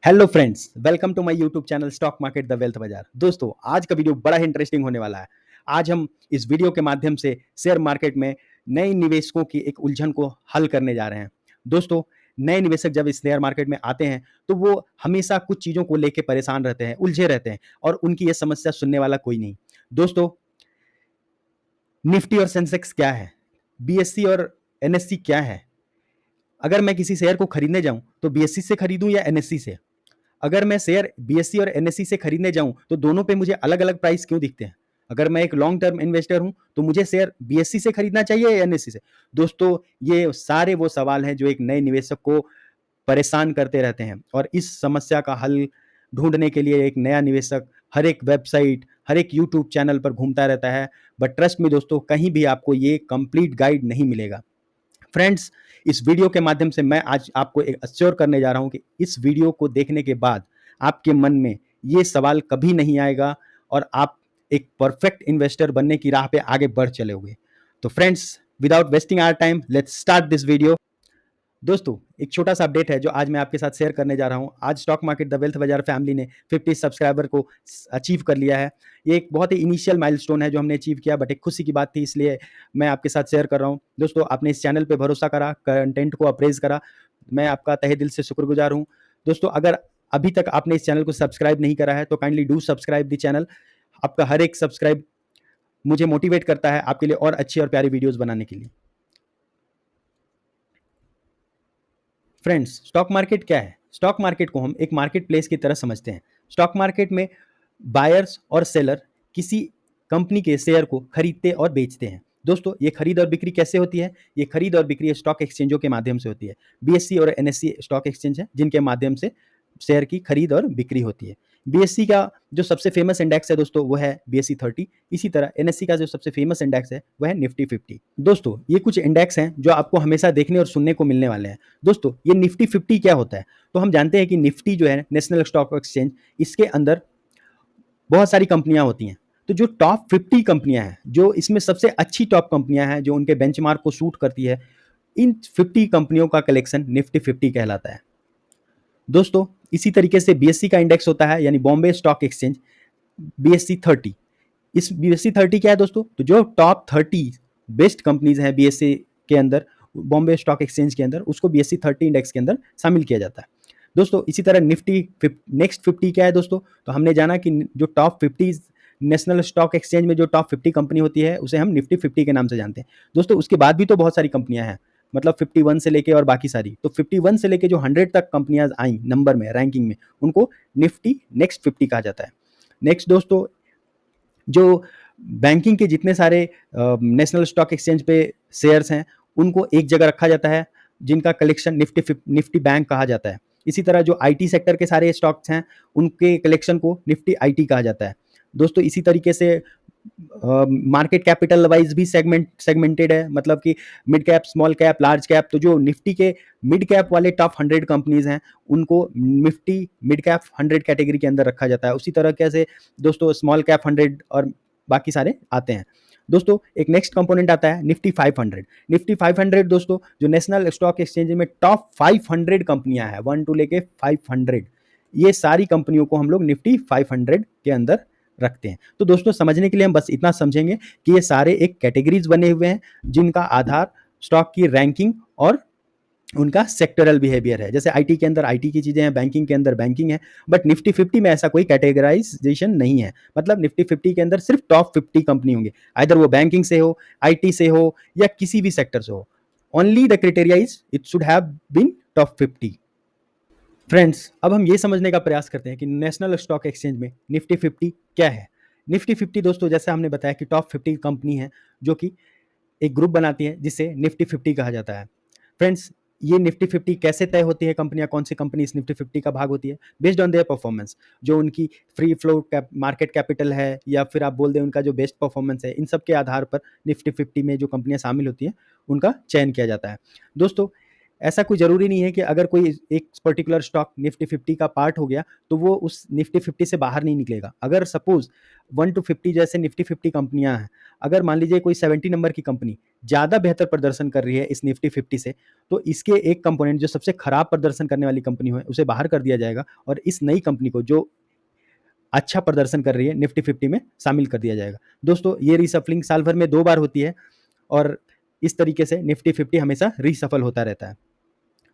Hello friends, welcome to my YouTube channel stock market the wealth bazaar. दोस्तों, आज का video बड़ा ही interesting होने वाला है। आज हम इस वीडियो के माध्यम से शेयर मार्केट में नए निवेशकों की एक उलझन को हल करने जा रहे हैं। दोस्तों, नए निवेशक जब इस शेयर मार्केट में आते हैं तो वो हमेशा कुछ चीज़ों को लेके परेशान रहते हैं, उलझे रहते हैं और उनकी ये समस्या सुनने वाला कोई नहीं। दोस्तों, निफ्टी और सेंसेक्स क्या है? बीएससी और एनएससी क्या है? अगर मैं किसी शेयर को खरीदने जाऊं तो बीएससी से खरीदूं या एनएससी से? अगर मैं शेयर बीएससी और एनएससी से खरीदने जाऊं तो दोनों पे मुझे अलग अलग प्राइस क्यों दिखते हैं? अगर मैं एक लॉन्ग टर्म इन्वेस्टर हूं तो मुझे शेयर बीएससी से खरीदना चाहिए या एनएससी से? दोस्तों, ये सारे वो सवाल हैं जो एक नए निवेशक को परेशान करते रहते हैं और इस समस्या का हल ढूंढने के लिए एक नया निवेशक हर एक वेबसाइट, हर एक यूट्यूब चैनल पर घूमता रहता है। बट ट्रस्ट में दोस्तों, कहीं भी आपको ये कंप्लीट गाइड नहीं मिलेगा। फ्रेंड्स, इस वीडियो के माध्यम से मैं आज आपको एक अश्योर करने जा रहा हूं कि इस वीडियो को देखने के बाद आपके मन में ये सवाल कभी नहीं आएगा और आप एक परफेक्ट इन्वेस्टर बनने की राह पे आगे बढ़ चलोगे। तो friends, without wasting our time, let's start this video. दोस्तों, एक छोटा सा अपडेट है जो आज मैं आपके साथ शेयर करने जा रहा हूं। आज स्टॉक मार्केट द वेल्थ बाजार फैमिली ने 50 सब्सक्राइबर को अचीव कर लिया है। ये एक बहुत ही इनिशियल माइलस्टोन है जो हमने अचीव किया, बट एक खुशी की बात थी, इसलिए मैं आपके साथ शेयर कर रहा हूं। दोस्तों, आपने इस चैनल पे भरोसा करा, कंटेंट को अप्रेज करा, मैं आपका तहे दिल से शुक्रगुजार हूं। दोस्तों, अगर अभी तक आपने इस चैनल को सब्सक्राइब नहीं करा है तो kindly do subscribe the channel. आपका हर एक सब्सक्राइब मुझे मोटिवेट करता है आपके लिए और अच्छी और प्यारी वीडियोस बनाने के लिए। फ्रेंड्स, स्टॉक मार्केट क्या है? स्टॉक मार्केट को हम एक मार्केट प्लेस की तरह समझते हैं। स्टॉक मार्केट में बायर्स और सेलर किसी कंपनी के शेयर को खरीदते और बेचते हैं। दोस्तों, ये खरीद और बिक्री कैसे होती है? ये खरीद और बिक्री स्टॉक एक्सचेंजों के माध्यम से होती है। बीएससी और एनएससी स्टॉक एक्सचेंज है जिनके माध्यम से शेयर की खरीद और बिक्री होती है। बीएससी का जो सबसे फेमस इंडेक्स है दोस्तों, वो है बीएससी 30। इसी तरह एनएससी का जो सबसे फेमस इंडेक्स है वह है निफ्टी 50। दोस्तों, ये कुछ इंडेक्स हैं जो आपको हमेशा देखने और सुनने को मिलने वाले हैं। दोस्तों, ये निफ्टी 50 क्या होता है? तो हम जानते हैं कि निफ्टी जो है नेशनल स्टॉक एक्सचेंज, इसके अंदर बहुत सारी कंपनियां होती हैं। तो जो टॉप 50 कंपनियां हैं, जो इसमें सबसे अच्छी टॉप कंपनियां हैं जो उनके बेंचमार्क को सूट करती है, इन 50 कंपनियों का कलेक्शन निफ्टी 50 कहलाता है। दोस्तों, इसी तरीके से बीएससी का इंडेक्स होता है, यानी बॉम्बे स्टॉक एक्सचेंज, बीएससी 30। इस बीएससी 30 क्या है दोस्तों? तो जो टॉप 30 बेस्ट कंपनीज हैं बीएससी के अंदर, बॉम्बे स्टॉक एक्सचेंज के अंदर, उसको बीएससी 30 इंडेक्स के अंदर शामिल किया जाता है। दोस्तों, इसी तरह निफ्टी नेक्स्ट 50 क्या है दोस्तों? तो हमने जाना कि जो टॉप 50 नेशनल स्टॉक एक्सचेंज में जो टॉप 50 कंपनी होती है उसे हम निफ्टी 50 के नाम से जानते हैं। दोस्तों, उसके बाद भी तो बहुत सारी कंपनियां हैं, मतलब 51 से लेके और बाकी सारी। तो 51 से लेके जो 100 तक कंपनियां आई नंबर में, रैंकिंग में, उनको निफ्टी नेक्स्ट 50 कहा जाता है। नेक्स्ट दोस्तों, जो बैंकिंग के जितने सारे नेशनल स्टॉक एक्सचेंज पे शेयर्स हैं, उनको एक जगह रखा जाता है, जिनका कलेक्शन निफ्टी बैंक कहा जाता है। इसी तरह जो आईटी सेक्टर के सारे स्टॉक्स हैं, उनके कलेक्शन को निफ्टी आईटी कहा जाता है। दोस्तों, इसी तरीके से मार्केट कैपिटल वाइज भी सेगमेंटेड है, मतलब कि mid cap, small cap, large cap. तो जो निफ्टी के मिड कैप वाले टॉप 100 कंपनीज हैं, उनको निफ्टी मिड कैप 100 कैटेगरी के अंदर रखा जाता है। उसी तरह कैसे दोस्तों स्मॉल कैप 100 और बाकी सारे आते हैं। दोस्तों, एक नेक्स्ट कंपोनेंट आता है निफ्टी 500। निफ्टी 500 दोस्तों, जो नेशनल स्टॉक एक्सचेंज में टॉप 500 कंपनियां हैं, 1 टू लेके 500, ये सारी कंपनियों को हम लोग निफ्टी 500 के अंदर रखते हैं। तो दोस्तों, समझने के लिए हम बस इतना समझेंगे कि ये सारे एक कैटेगरीज बने हुए हैं जिनका आधार स्टॉक की रैंकिंग और उनका सेक्टरल बिहेवियर है। जैसे आईटी के अंदर आईटी की चीजें हैं, बैंकिंग के अंदर बैंकिंग है। बट निफ्टी 50 में ऐसा कोई कैटेगराइजेशन नहीं है। मतलब निफ्टी 50 के अंदर सिर्फ टॉप 50 कंपनी होंगे, आइदर वो बैंकिंग से हो, आईटी से हो, या किसी भी सेक्टर से हो। Only the criteria is it should have been top 50। Friends, अब हम ये समझने का प्रयास करते हैं कि नेशनल स्टॉक एक्सचेंज में निफ्टी 50 क्या है। निफ्टी 50 दोस्तों, जैसे हमने बताया कि टॉप 50 कंपनी है जो कि एक ग्रुप बनाती है जिसे निफ्टी 50 कहा जाता है। फ्रेंड्स, ये निफ्टी 50 कैसे तय होती है? कंपनियां, कौन सी कंपनी इस निफ्टी 50 का भाग होती है? बेस्ड ऑन देयर परफॉर्मेंस, जो उनकी फ्री फ्लोट मार्केट कैपिटल है, या फिर आप बोल दें उनका जो बेस्ट परफॉर्मेंस है, इन सब के आधार पर निफ्टी 50 में जो कंपनियां शामिल होती हैं उनका चयन किया जाता है। दोस्तों, ऐसा कोई ज़रूरी नहीं है कि अगर कोई एक पर्टिकुलर स्टॉक निफ्टी 50 का पार्ट हो गया तो वो उस निफ्टी 50 से बाहर नहीं निकलेगा। अगर सपोज 1 to 50 जैसे निफ्टी 50 कंपनियां हैं, अगर मान लीजिए कोई 70 नंबर की कंपनी ज़्यादा बेहतर प्रदर्शन कर रही है इस निफ्टी 50 से, तो इसके एक कंपोनेंट जो सबसे खराब प्रदर्शन करने वाली कंपनी हो उसे बाहर कर दिया जाएगा और इस नई कंपनी को जो अच्छा प्रदर्शन कर रही है निफ्टी 50 में शामिल कर दिया जाएगा। दोस्तों ये रीसफलिंग साल भर में 2 बार होती है और इस तरीके से निफ्टी 50 हमेशा रीसफल होता रहता है।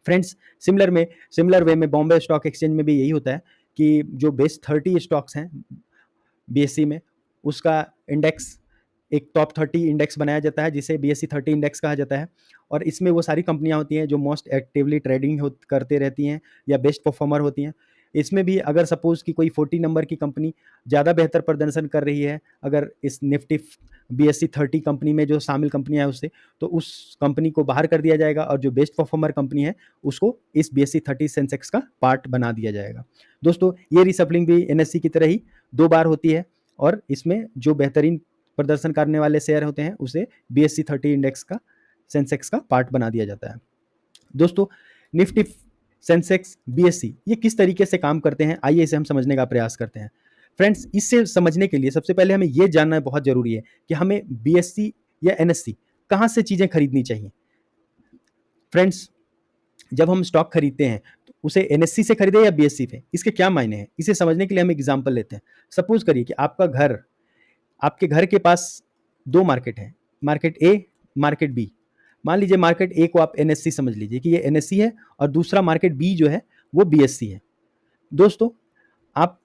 फ्रेंड्स, सिमिलर वे में बॉम्बे स्टॉक एक्सचेंज में भी यही होता है कि जो बेस्ट 30 स्टॉक्स हैं बीएसई में, उसका इंडेक्स एक टॉप 30 इंडेक्स बनाया जाता है जिसे बीएसई 30 इंडेक्स कहा जाता है और इसमें वो सारी कंपनियां होती हैं जो मोस्ट एक्टिवली ट्रेडिंग करते रहती हैं या बेस्ट परफॉर्मर होती हैं। इसमें भी अगर सपोज कि कोई 40 नंबर की कंपनी ज़्यादा बेहतर प्रदर्शन कर रही है अगर इस निफ्टी बीएसई 30 कंपनी में जो शामिल कंपनियां हैं उससे, तो उस कंपनी को बाहर कर दिया जाएगा और जो बेस्ट परफॉर्मर कंपनी है उसको इस बीएसई 30 सेंसेक्स का पार्ट बना दिया जाएगा। दोस्तों ये रिसफलिंग भी एनएससी की तरह ही 2 बार होती है और इसमें जो बेहतरीन प्रदर्शन करने वाले शेयर होते हैं उसे बीएसई 30 इंडेक्स का सेंसेक्स का पार्ट बना दिया जाता है। दोस्तों निफ्टी सेंसेक्स बीएसई ये किस तरीके से काम करते हैं, आइए इसे हम समझने का प्रयास करते हैं। फ्रेंड्स, इससे समझने के लिए सबसे पहले हमें यह जानना बहुत जरूरी है कि हमें बीएसई या एनएससी कहां से चीजें खरीदनी चाहिए। फ्रेंड्स, जब हम स्टॉक खरीदते हैं तो उसे एनएससी से खरीदे या बीएसई पे, इसके क्या मायने हैं, इसे समझने के लिए हम एग्जांपल लेते हैं। सपोज करिए कि आपके घर के पास 2 मार्केट हैं, मार्केट ए, मार्केट बी। मान लीजिए मार्केट ए को आप एनएससी समझ लीजिए कि ये एनएससी है और दूसरा मार्केट बी जो है वो बीएससी है। दोस्तों आप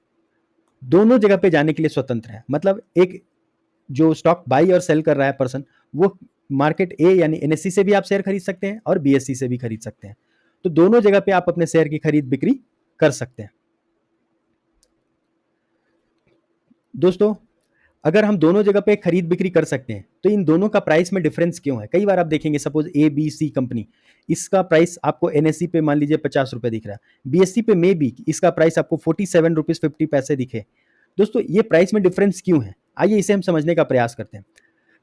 दोनों जगह पे जाने के लिए स्वतंत्र हैं, मतलब एक जो स्टॉक बाई और सेल कर रहा है पर्सन, वो मार्केट ए यानी एनएससी से भी आप शेयर खरीद सकते हैं और बीएससी से भी खरीद सकते हैं। तो दोनों जगह पे आप अपने शेयर की खरीद बिक्री कर सकते हैं। दोस्तों अगर हम दोनों जगह पे खरीद बिक्री कर सकते हैं तो इन दोनों का प्राइस में डिफरेंस क्यों है? कई बार आप देखेंगे suppose A B C company, इसका प्राइस आपको एनएससी पे मान लीजिए 50 रुपए दिख रहा है, बीएससी पे मे बी इसका प्राइस आपको 47 रुपीज 50 पैसे दिखे। दोस्तों ये प्राइस में डिफरेंस क्यों है, आइए इसे हम समझने का प्रयास करते हैं।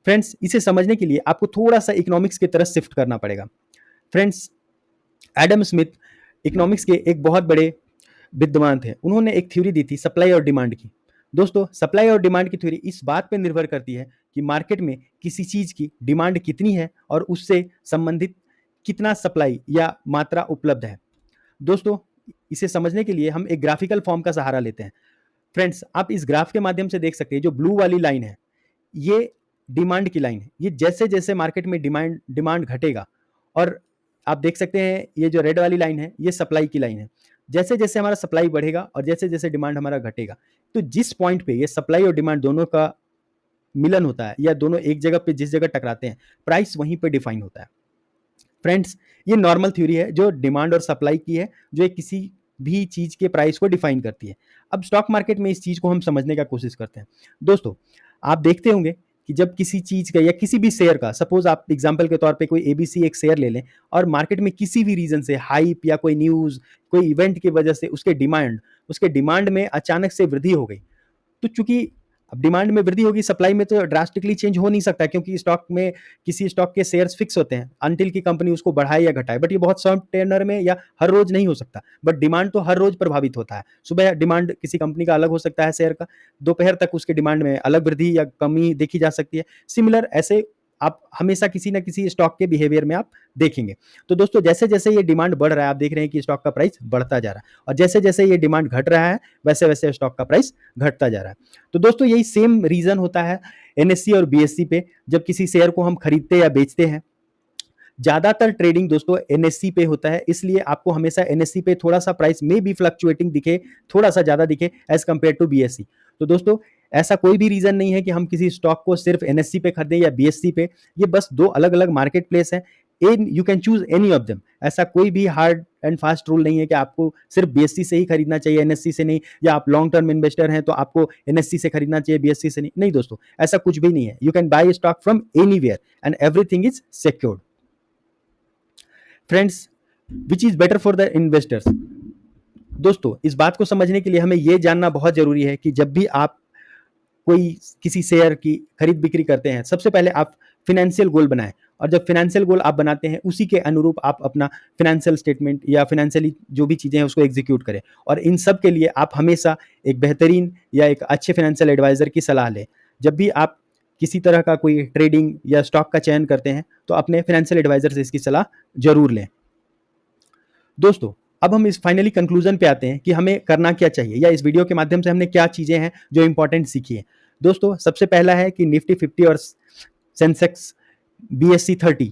फ्रेंड्स, इसे समझने के लिए आपको थोड़ा सा इकोनॉमिक्स की तरफ शिफ्ट करना पड़ेगा। फ्रेंड्स, एडम स्मिथ इकोनॉमिक्स के एक बहुत बड़े विद्वान थे। उन्होंने एक थ्योरी दी थी सप्लाई और डिमांड की। दोस्तों सप्लाई और डिमांड की थ्योरी इस बात पर निर्भर करती है कि मार्केट में किसी चीज की डिमांड कितनी है और उससे संबंधित कितना सप्लाई या मात्रा उपलब्ध है। दोस्तों इसे समझने के लिए हम एक ग्राफिकल फॉर्म का सहारा लेते हैं। फ्रेंड्स, आप इस ग्राफ के माध्यम से देख सकते हैं जो ब्लू वाली लाइन है ये डिमांड की लाइन है। ये जैसे जैसे मार्केट में डिमांड घटेगा, और आप देख सकते हैं ये जो रेड वाली लाइन है ये सप्लाई की लाइन है। जैसे जैसे हमारा सप्लाई बढ़ेगा और जैसे जैसे डिमांड हमारा घटेगा, तो जिस पॉइंट पे ये सप्लाई और डिमांड दोनों का मिलन होता है या दोनों एक जगह पे जिस जगह टकराते हैं, प्राइस वहीं पे डिफाइन होता है। फ्रेंड्स, ये नॉर्मल थ्योरी है जो डिमांड और सप्लाई की है, जो एक किसी भी चीज के प्राइस को डिफाइन करती है। अब स्टॉक मार्केट में इस चीज को हम समझने का कोशिश करते हैं। दोस्तों आप देखते होंगे कि जब किसी चीज का या किसी भी शेयर का, सपोज आप एग्जांपल के तौर पे कोई एबीसी एक शेयर ले लें और मार्केट में किसी भी रीजन से हाइप या कोई न्यूज कोई इवेंट की वजह से उसके डिमांड में अचानक से वृद्धि हो गई, तो चूंकि अब डिमांड में वृद्धि होगी, सप्लाई में तो ड्रास्टिकली चेंज हो नहीं सकता क्योंकि स्टॉक में किसी स्टॉक के शेयर्स फिक्स होते हैं अनटिल की कंपनी उसको बढ़ाए या घटाए। बट ये बहुत शॉर्ट टेनर में या हर रोज नहीं हो सकता, बट डिमांड तो हर रोज प्रभावित होता है। सुबह डिमांड किसी कंपनी का अलग हो सकता है शेयर का, दोपहर तक उसके डिमांड में अलग वृद्धि या कमी देखी जा सकती है। सिमिलर ऐसे आप हमेशा किसी ना किसी स्टॉक के बिहेवियर में आप देखेंगे। तो दोस्तों जैसे जैसे ये डिमांड बढ़ रहा है, आप देख रहे हैं कि स्टॉक का प्राइस बढ़ता जा रहा है, और जैसे जैसे ये डिमांड घट रहा है वैसे वैसे स्टॉक का प्राइस घटता जा रहा है। तो दोस्तों यही सेम रीजन होता है एनएससी और बीएससी पे, जब किसी शेयर को हम खरीदते या बेचते हैं। ज्यादातर ट्रेडिंग दोस्तों एनएससी पे होता है, इसलिए आपको हमेशा एनएससी पे थोड़ा सा प्राइस में भी फ्लक्चुएटिंग दिखे, थोड़ा सा ज्यादा दिखे एज कंपेयर टू बीएससी। तो दोस्तों ऐसा कोई भी रीजन नहीं है कि हम किसी स्टॉक को सिर्फ एनएससी पे खरीदें या बीएससी पे, ये बस दो अलग अलग मार्केट प्लेस है। You can choose any of them. ऐसा कोई भी हार्ड एंड फास्ट रूल नहीं है कि आपको सिर्फ बीएससी से ही खरीदना चाहिए, एनएससी से नहीं, या आप लॉन्ग टर्म इन्वेस्टर हैं तो आपको एनएससी से खरीदना चाहिए, बीएससी से नहीं। नहीं दोस्तों, ऐसा कुछ भी नहीं है। You can buy stock from anywhere and everything is secured. Friends, which is better for the investors. दोस्तों इस बात को समझने के लिए हमें यह जानना बहुत जरूरी है कि जब भी आप कोई किसी शेयर की खरीद बिक्री करते हैं, सबसे पहले आप फिनेंशियल गोल बनाएं और जब फाइनेंशियल गोल आप बनाते हैं उसी के अनुरूप आप अपना फाइनेंशियल स्टेटमेंट या फाइनेंशियली जो भी चीज़ें हैं उसको एग्जीक्यूट करें। और इन सब के लिए आप हमेशा एक बेहतरीन या एक अच्छे फाइनेंशियल एडवाइज़र की सलाह लें। जब भी आप किसी तरह का कोई ट्रेडिंग या स्टॉक का चयन करते हैं तो अपने फाइनेंशियल एडवाइज़र से इसकी सलाह ज़रूर लें। दोस्तों, अब हम इस फाइनली कंक्लूजन पे आते हैं कि हमें करना क्या चाहिए या इस वीडियो के माध्यम से हमने क्या चीज़ें हैं जो इंपॉर्टेंट सीखी है। दोस्तों, सबसे पहला है कि निफ्टी 50 और सेंसेक्स BSE 30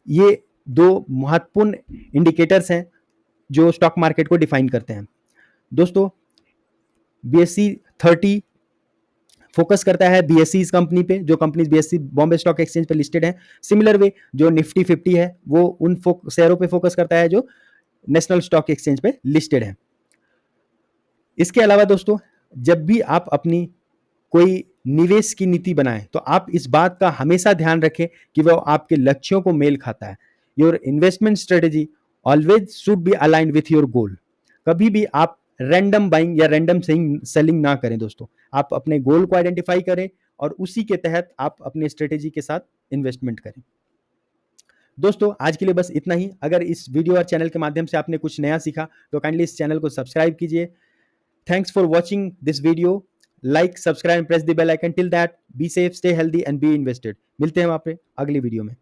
ये दो महत्वपूर्ण इंडिकेटर्स हैं जो स्टॉक मार्केट को डिफाइन करते हैं। दोस्तों, BSE 30 फोकस करता है BSE कंपनी पे, जो company BSE Bombay stock exchange पे लिस्टेड है। सिमिलर वे जो निफ्टी 50 है वो उन शेयरों पे फोकस करता है जो नेशनल स्टॉक एक्सचेंज पे लिस्टेड है। इसके अलावा दोस्तों, जब भी आप अपनी कोई निवेश की नीति बनाएं तो आप इस बात का हमेशा ध्यान रखें कि वह आपके लक्ष्यों को मेल खाता है। Your investment strategy always should be aligned with your goal. कभी भी आप रैंडम बाइंग या रैंडम सेलिंग ना करें दोस्तों। आप अपने गोल को आइडेंटिफाई करें और उसी के तहत आप अपने स्ट्रेटेजी के साथ इन्वेस्टमेंट करें। दोस्तों, आज के लिए बस इतना ही। अगर इस वीडियो और चैनल के माध्यम से आपने कुछ नया सीखा तो काइंडली इस चैनल को सब्सक्राइब कीजिए। Thanks for watching this video. Like, subscribe and press the bell icon. Till that, be safe, stay healthy and be invested. मिलते हैं वहाँ पे अगली वीडियो में।